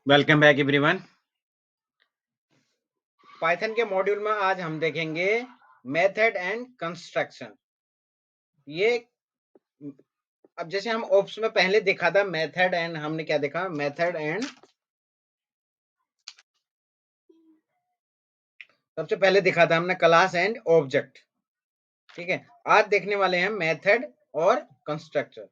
Welcome back everyone. Python के module में आज हम देखेंगे मेथड एंड कंस्ट्रक्शन। ये अब जैसे हम ओप्स में पहले देखा था मेथड एंड, हमने क्या देखा, मेथड एंड सबसे पहले देखा था हमने क्लास एंड ऑब्जेक्ट। ठीक है, आज देखने वाले हैं मेथड और कंस्ट्रक्टर।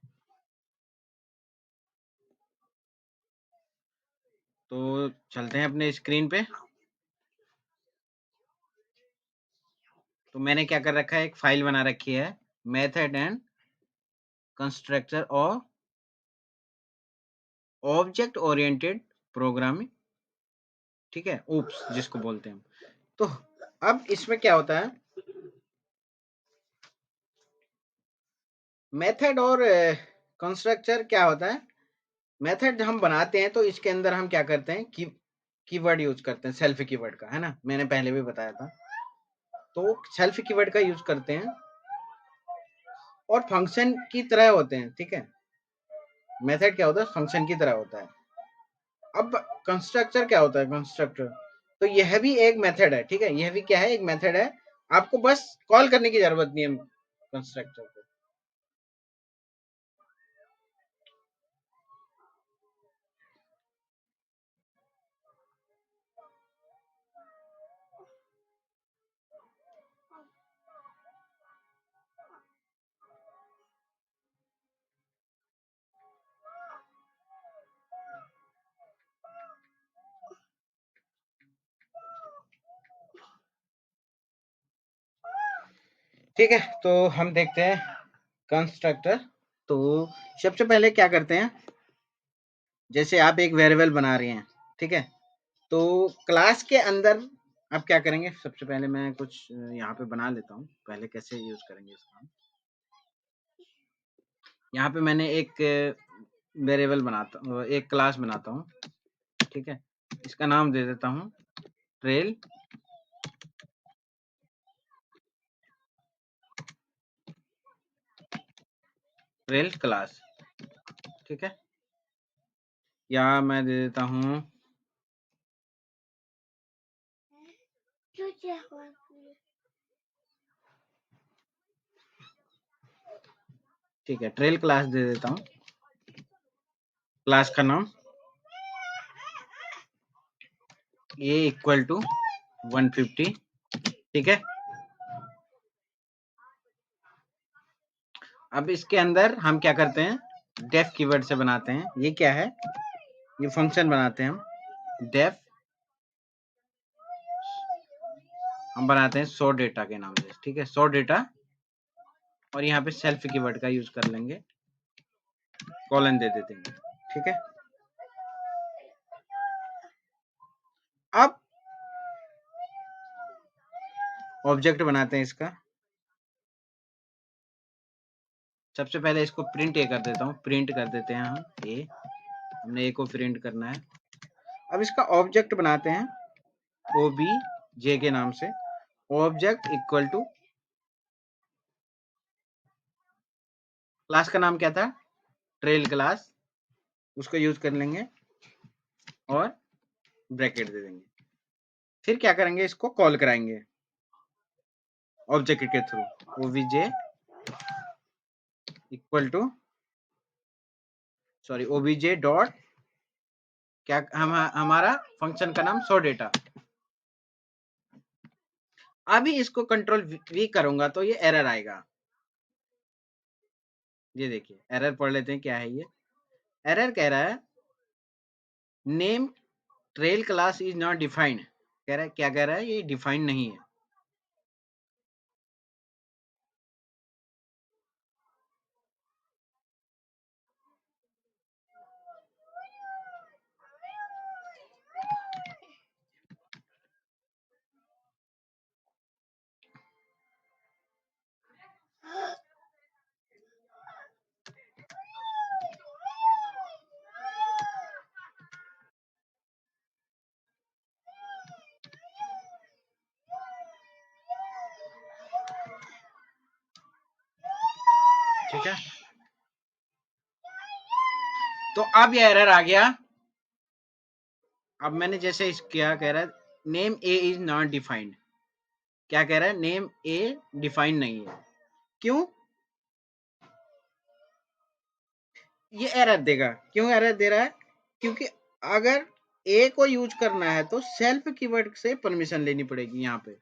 तो चलते हैं अपने स्क्रीन पे। तो मैंने क्या कर रखा है, एक फाइल बना रखी है मेथड एंड कंस्ट्रक्टर और ऑब्जेक्ट ओरिएंटेड प्रोग्रामिंग। ठीक है, ओप्स जिसको बोलते हैं हम। तो अब इसमें क्या होता है, मेथड और कंस्ट्रक्टर क्या होता है। मेथड हम बनाते हैं तो इसके अंदर हम क्या करते हैं, कीवर्ड यूज करते हैं, सेल्फ कीवर्ड का, है ना, मैंने पहले भी बताया था। तो सेल्फ कीवर्ड का यूज करते हैं और फंक्शन की तरह होते हैं। ठीक है, मेथड क्या होता है, फंक्शन की तरह होता है। अब कंस्ट्रक्टर क्या होता है, कंस्ट्रक्टर तो यह भी एक मेथड है। ठीक है, यह भी क्या है, एक मेथड है। आपको बस कॉल करने की जरूरत नहीं है कंस्ट्रक्टर को। ठीक है, तो हम देखते हैं कंस्ट्रक्टर। तो सबसे पहले क्या करते हैं, जैसे आप एक वेरिएबल बना रहे हैं। ठीक है, तो क्लास के अंदर आप क्या करेंगे, सबसे पहले मैं कुछ यहाँ पे बना लेता हूँ, पहले कैसे यूज करेंगे इसका। यहाँ पे मैंने एक वेरिएबल बनाता हूँ, एक क्लास बनाता हूँ। ठीक है, इसका नाम दे देता हूँ ट्रेल। Trail class. ठीक है, या मैं दे देता हूँ, ठीक है, ट्रेल क्लास दे देता हूँ। क्लास का नाम ए इक्वल टू 150। ठीक है, अब इसके अंदर हम क्या करते हैं, डेफ कीवर्ड से बनाते हैं। ये क्या है, ये फंक्शन बनाते हैं हम डेफ। हम बनाते हैं सो डेटा के नाम से। ठीक है, सो डेटा, और यहाँ पे सेल्फ कीवर्ड का यूज कर लेंगे, कॉलन दे देते हैं। ठीक है, अब ऑब्जेक्ट बनाते हैं इसका। सबसे पहले इसको प्रिंट ए कर देता हूँ, प्रिंट कर देते हैं हम ए, हमने ए को प्रिंट करना है। अब इसका ऑब्जेक्ट बनाते हैं ओ बी जे के नाम से। ऑब्जेक्ट इक्वल टू, क्लास का नाम क्या था, ट्रेल क्लास, उसको यूज कर लेंगे और ब्रैकेट दे देंगे। फिर क्या करेंगे, इसको कॉल कराएंगे ऑब्जेक्ट के थ्रू, O B J equal to, sorry, O B J dot, क्या हमारा फंक्शन का नाम सो डेटा। अभी इसको कंट्रोल वी करूंगा तो ये एरर आएगा। ये देखिए एरर पढ़ लेते हैं, क्या है ये। एरर कह रहा है name trail class is not defined. कह रहा है, क्या कह रहा है, ये डिफाइंड नहीं है। ठीक है, तो अब ये एरर आ गया अब मैंने जैसे इस क्या कह रहा है, name A is not defined, क्या कह रहा है, नेम ए डिफाइंड नहीं है, क्यों? ये एरर देगा, क्यों एरर दे रहा है? क्योंकि अगर ए को यूज करना है तो सेल्फ कीवर्ड से परमिशन लेनी पड़ेगी यहाँ पे,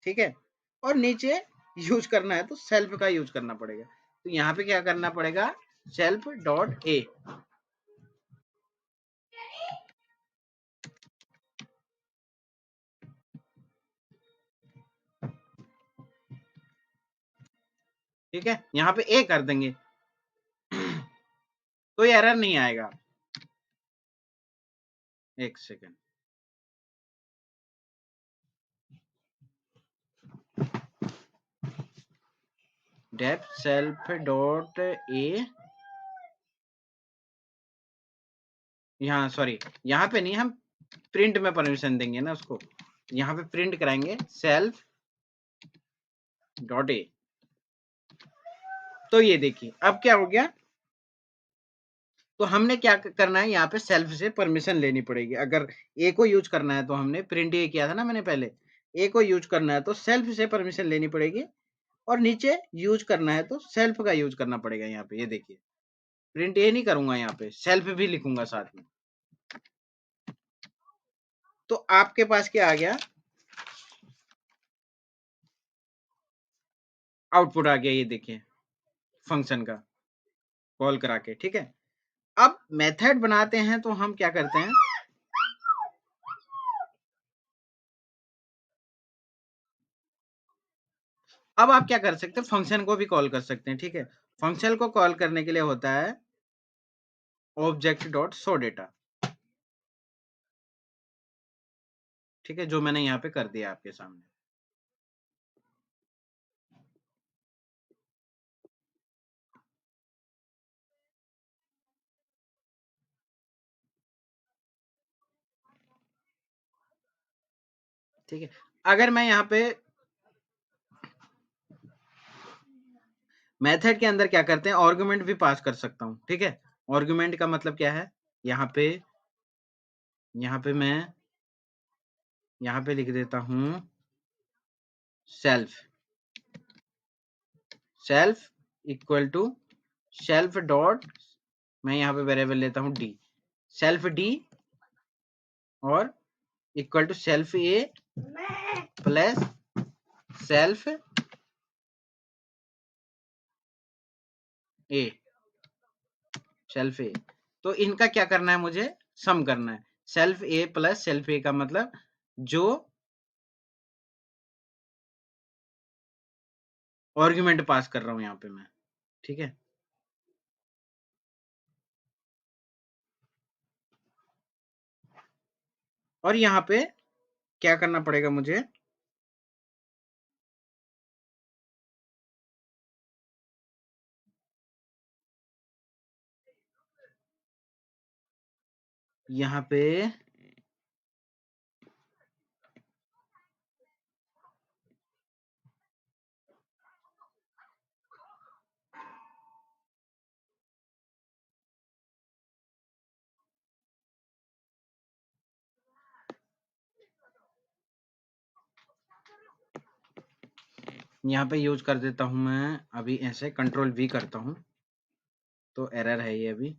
ठीक है, और नीचे यूज करना है तो सेल्फ का यूज करना पड़ेगा, तो यहाँ पे क्या करना पड़ेगा, सेल्फ डॉट ए, ठीक है, यहाँ पे ए कर देंगे कोई एरर नहीं आएगा। एक second, def self dot A, यहाँ सॉरी, यहाँ पे नहीं, हम प्रिंट में परमिशन देंगे ना उसको, यहाँ पे प्रिंट कराएंगे सेल्फ डॉट ए। तो ये देखिए अब क्या हो गया, तो हमने क्या करना है, यहाँ पे सेल्फ से परमिशन लेनी पड़ेगी, अगर ए को यूज करना है तो हमने प्रिंट ए किया था ना मैंने पहले, ए को यूज करना है तो सेल्फ से परमिशन लेनी पड़ेगी, और नीचे यूज करना है तो सेल्फ का यूज करना पड़ेगा। यहाँ पे ये देखिए, प्रिंट ए नहीं करूंगा, यहाँ पे सेल्फ भी लिखूंगा साथ में, तो आपके पास क्या आ गया, आउटपुट आ गया, ये देखिए फंक्शन का कॉल करा के, ठीक है। अब मेथड बनाते हैं तो हम क्या करते हैं, अब आप क्या कर सकते हैं, फंक्शन को भी कॉल कर सकते हैं, ठीक है। फंक्शन को कॉल करने के लिए होता है ऑब्जेक्ट डॉट शो डेटा, ठीक है, जो मैंने यहाँ पे कर दिया आपके सामने। ठीक है, अगर मैं यहाँ पे मेथड के अंदर क्या करते हैं, आर्गुमेंट भी पास कर सकता हूँ, ठीक है। आर्गुमेंट का मतलब क्या है, मैं यहाँ पे लिख देता हूँ self, self equal to self dot, मैं यहाँ पे वेरिएबल लेता हूँ डी, सेल्फ डी, और equal to self A plus self A, self A. तो इनका क्या करना है, मुझे सम करना है, self A plus self A का मतलब जो आर्गुमेंट पास कर रहा हूं यहाँ पे मैं, ठीक है। और यहाँ पे क्या करना पड़ेगा मुझे, यहाँ पे यूज कर देता हूं मैं, अभी ऐसे कंट्रोल वी करता हूं, तो एरर है ये अभी।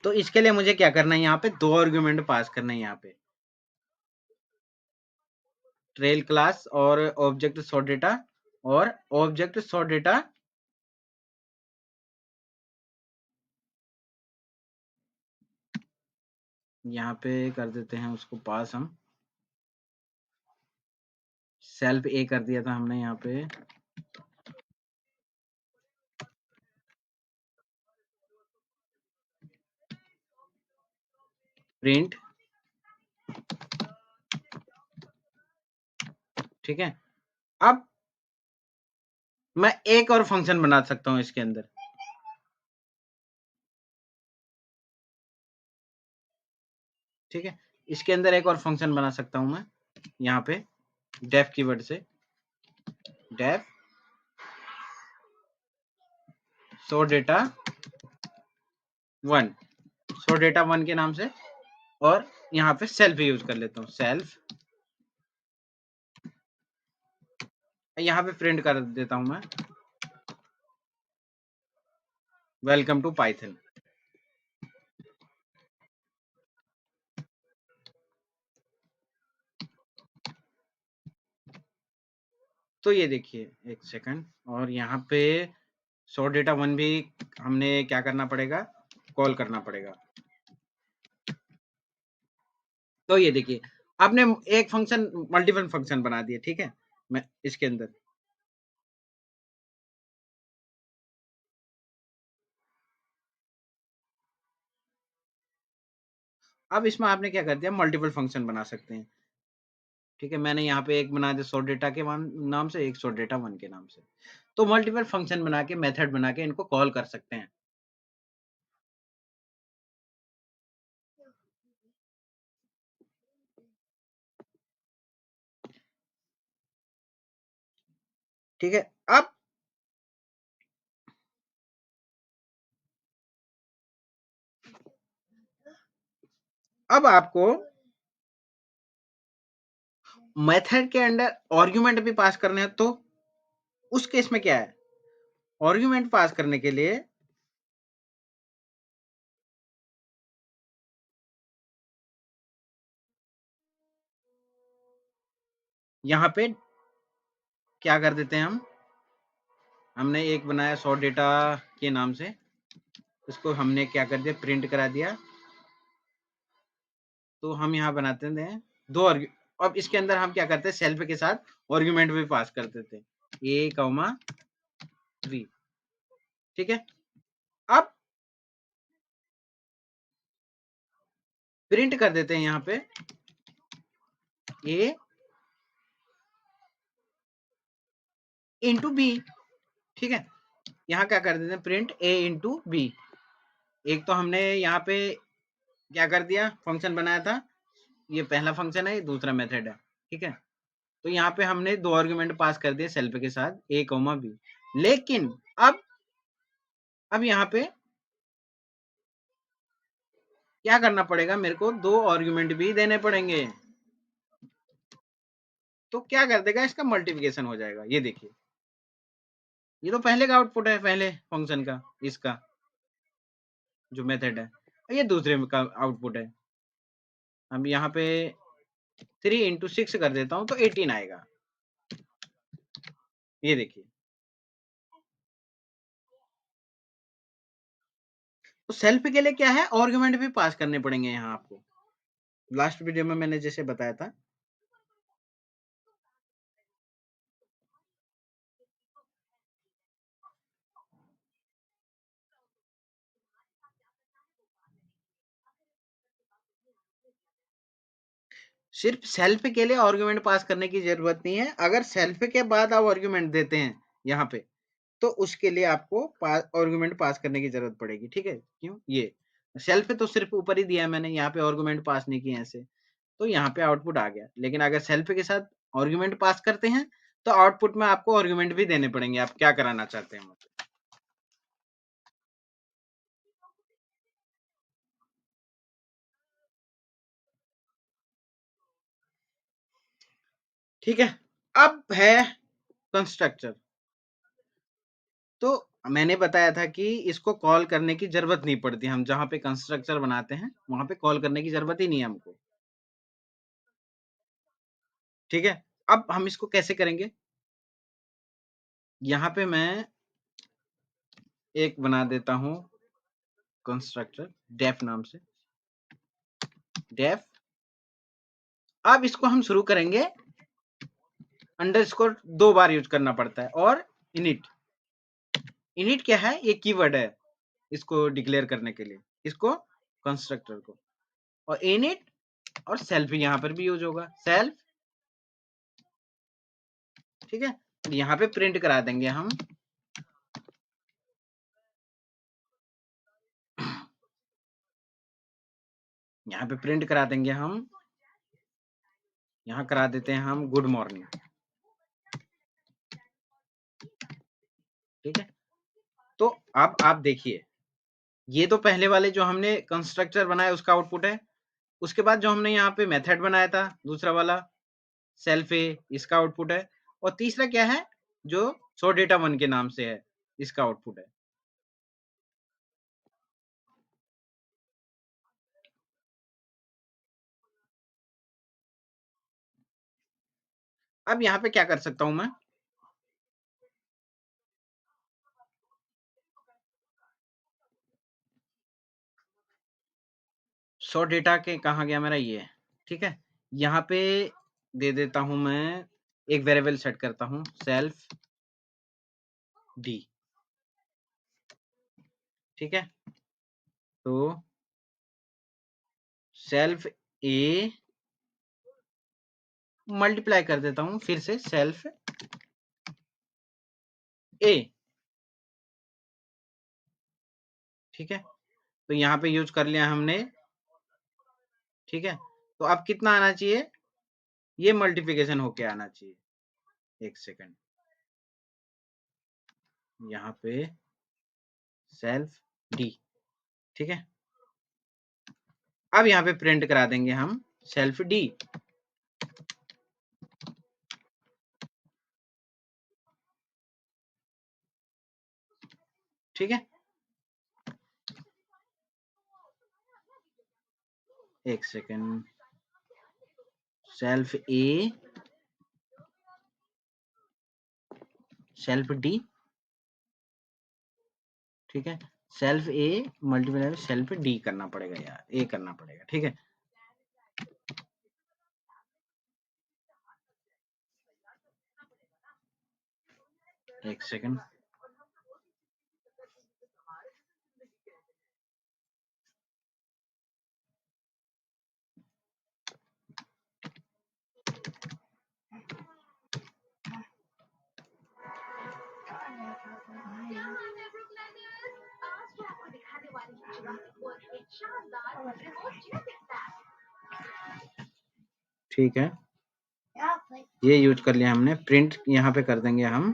तो इसके लिए मुझे क्या करना है, यहाँ पे दो आर्गुमेंट पास करना है, यहाँ पे ट्रेल क्लास और ऑब्जेक्ट सॉर्ट डेटा, और ऑब्जेक्ट सॉर्ट डेटा यहाँ पे कर देते हैं उसको पास, हम सेल्फ ए कर दिया था हमने यहाँ पे, प्रिंट, ठीक है। अब मैं एक और फंक्शन बना सकता हूँ इसके अंदर, ठीक है, इसके अंदर एक और फंक्शन बना सकता हूँ मैं, यहाँ पे डेफ कीवर्ड से def show data 1, show data 1 के नाम से, और यहाँ पे सेल्फ यूज कर लेता हूँ, सेल्फ, यहाँ पे प्रिंट कर देता हूँ मैं वेलकम टू पाइथन। तो ये देखिए एक सेकंड, और यहाँ पे शो डेटा 1 भी हमने क्या करना पड़ेगा, कॉल करना पड़ेगा। तो ये देखिए आपने एक फंक्शन मल्टीपल फंक्शन बना दिए, ठीक है, मैं इसके अंदर अब इसमें आपने क्या कर दिया, मल्टीपल फंक्शन बना सकते हैं, ठीक है। मैंने यहाँ पे एक बना दिया सोर्ट डेटा के नाम से, एक सोर्ट डेटा 1 के नाम से। तो मल्टीपल फंक्शन बना के, मेथड बना के इनको कॉल कर सकते हैं, ठीक है। अब आपको मेथड के अंदर आर्गुमेंट भी पास करने हैं, तो उस केस में क्या है, आर्गुमेंट पास करने के लिए यहाँ पे क्या कर देते हैं हमने एक बनाया सॉर्ट डेटा के नाम से, इसको हमने क्या कर दिया, प्रिंट करा दिया। तो हम यहाँ बनाते हैं दो अब इसके अंदर हम क्या करते हैं, सेल्फ के साथ आर्गुमेंट भी पास कर देते हैं, A,3, ठीक है। अब प्रिंट कर देते हैं यहाँ पे A इंटू बी, ठीक है। यहाँ क्या कर देते हैं, प्रिंट A इंटू बी। एक तो हमने यहाँ पे क्या कर दिया, फंक्शन बनाया था, ये पहला फंक्शन है, ये दूसरा मेथड है, ठीक है। तो यहाँ पे हमने दो आर्गुमेंट पास कर दिए सेल्फ के साथ A,B, लेकिन अब यहाँ पे क्या करना पड़ेगा, मेरे को दो आर्गुमेंट भी देने पड़ेंगे। तो क्या कर देगा, इसका मल्टीप्लिकेशन हो जाएगा। ये देखिए, ये तो पहले का आउटपुट है, पहले फंक्शन का, इसका जो मेथड है, ये दूसरे का आउटपुट है। अब यहाँ पे 3 इंटू 6 कर देता हूँ तो 18 आएगा, ये देखिए। तो सेल्फ के लिए क्या है, आर्गुमेंट भी पास करने पड़ेंगे यहाँ आपको, लास्ट वीडियो में मैंने जैसे बताया था। सिर्फ सेल्फ के लिए आर्गुमेंट पास करने की जरूरत नहीं है, अगर सेल्फ के बाद आप आर्गुमेंट देते हैं यहाँ पे, तो उसके लिए आपको आर्गुमेंट पास करने की जरूरत पड़ेगी, ठीक है। क्यों, ये सेल्फ तो सिर्फ ऊपर ही दिया है मैंने, यहाँ पे आर्गुमेंट पास नहीं किए ऐसे, तो यहाँ पे आउटपुट आ गया। लेकिन अगर सेल्फ के साथ आर्गुमेंट पास करते हैं तो आउटपुट में आपको आर्गुमेंट भी देने पड़ेंगे, आप क्या कराना चाहते हैं मुझे, ठीक है। अब है कंस्ट्रक्टर। तो मैंने बताया था कि इसको कॉल करने की जरूरत नहीं पड़ती, हम जहां पे कंस्ट्रक्टर बनाते हैं वहां पे कॉल करने की जरूरत ही नहीं है हमको, ठीक है। अब हम इसको कैसे करेंगे, यहाँ पे मैं एक बना देता हूँ कंस्ट्रक्टर डेफ नाम से, डेफ। अब इसको हम शुरू करेंगे, अंडरस्कोर 2 बार यूज करना पड़ता है, और इनिट। इनिट क्या है, ये कीवर्ड है इसको डिक्लेयर करने के लिए, इसको कंस्ट्रक्टर को, और इनिट और सेल्फ यहाँ पर भी यूज होगा, सेल्फ, ठीक है। यहाँ पे प्रिंट करा देंगे हम, यहाँ पे प्रिंट करा देंगे हम यहाँ करा देते हैं हम गुड मॉर्निंग। ठीक है, तो अब आप देखिए, ये तो पहले वाले जो हमने कंस्ट्रक्टर बनाया उसका आउटपुट है। उसके बाद जो हमने यहाँ पे मेथड बनाया था दूसरा वाला सेल्फ ए, इसका आउटपुट है। और तीसरा क्या है जो सो डेटा 1 के नाम से है, इसका आउटपुट है। अब यहाँ पे क्या कर सकता हूं मैं, सो डेटा के कहा गया मेरा ये, ठीक है, यहाँ पे दे देता हूं मैं, एक वेरिएबल सेट करता हूं सेल्फ डी। ठीक है, तो सेल्फ ए मल्टीप्लाई कर देता हूं फिर से सेल्फ ए। ठीक है, तो यहाँ पे यूज कर लिया हमने। ठीक है, तो अब कितना आना चाहिए, ये मल्टीप्लिकेशन होके आना चाहिए। एक सेकंड, यहाँ पे सेल्फ डी। ठीक है, अब यहाँ पे प्रिंट करा देंगे हम सेल्फ डी। ठीक है, एक second, self A self D. ठीक है, self A multiply self D करना पड़ेगा यार, ए करना पड़ेगा। ठीक है, एक सेकंड, ठीक है, ये यूज कर लिया हमने। प्रिंट यहाँ पे कर देंगे हम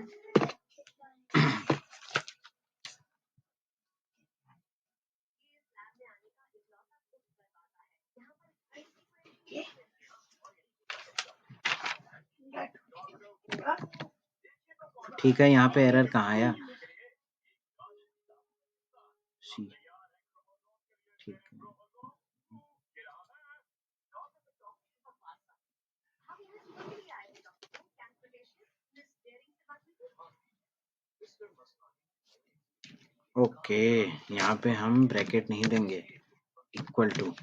ठीक है, यहाँ पे एरर कहाँ आया, सी। ठीक है, ओके, यहाँ पे हम ब्रैकेट नहीं देंगे, इक्वल टू।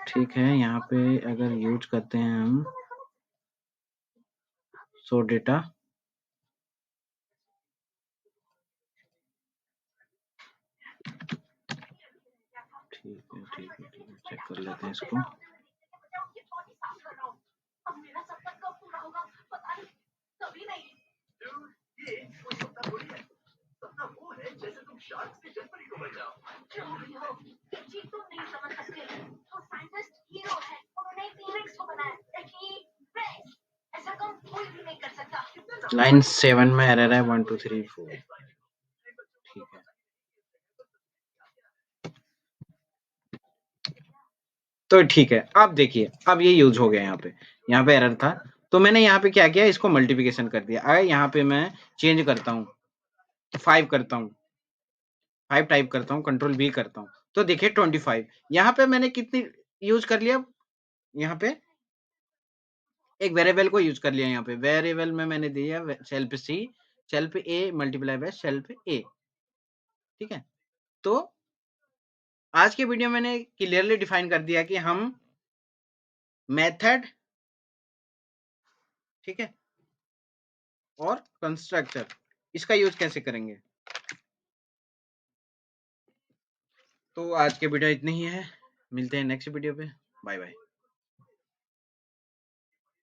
ठीक है, यहाँ पे अगर यूज करते हैं हम सो डेटा, ठीक है ठीक है ठीक है, चेक कर लेते हैं इसको। लाइन 7 में एरर है 1 2 3 4। ठीक है, तो ठीक है, अब देखिए, अब ये यूज हो गया। यहाँ पे एरर था, तो मैंने यहाँ पे क्या किया, इसको मल्टीप्लिकेशन कर दिया। अगर यहाँ पे मैं चेंज करता हूँ 5 करता हूँ, 5 टाइप करता हूँ, कंट्रोल V करता हूँ, तो देखिए 25। यहाँ पे मैंने कितनी यूज कर लिया, यहाँ पे एक वेरिएबल को यूज कर लिया। यहाँ पे वेरिएबल में मैंने दिया self C self A multiply by self A. ठीक है, तो आज के वीडियो में मैंने क्लियरली डिफाइन कर दिया कि हम मेथड, ठीक है। और कंस्ट्रक्टर, इसका यूज कैसे करेंगे? तो आज के वीडियो इतनी ही है, मिलते हैं नेक्स्ट वीडियो पे। Bye bye.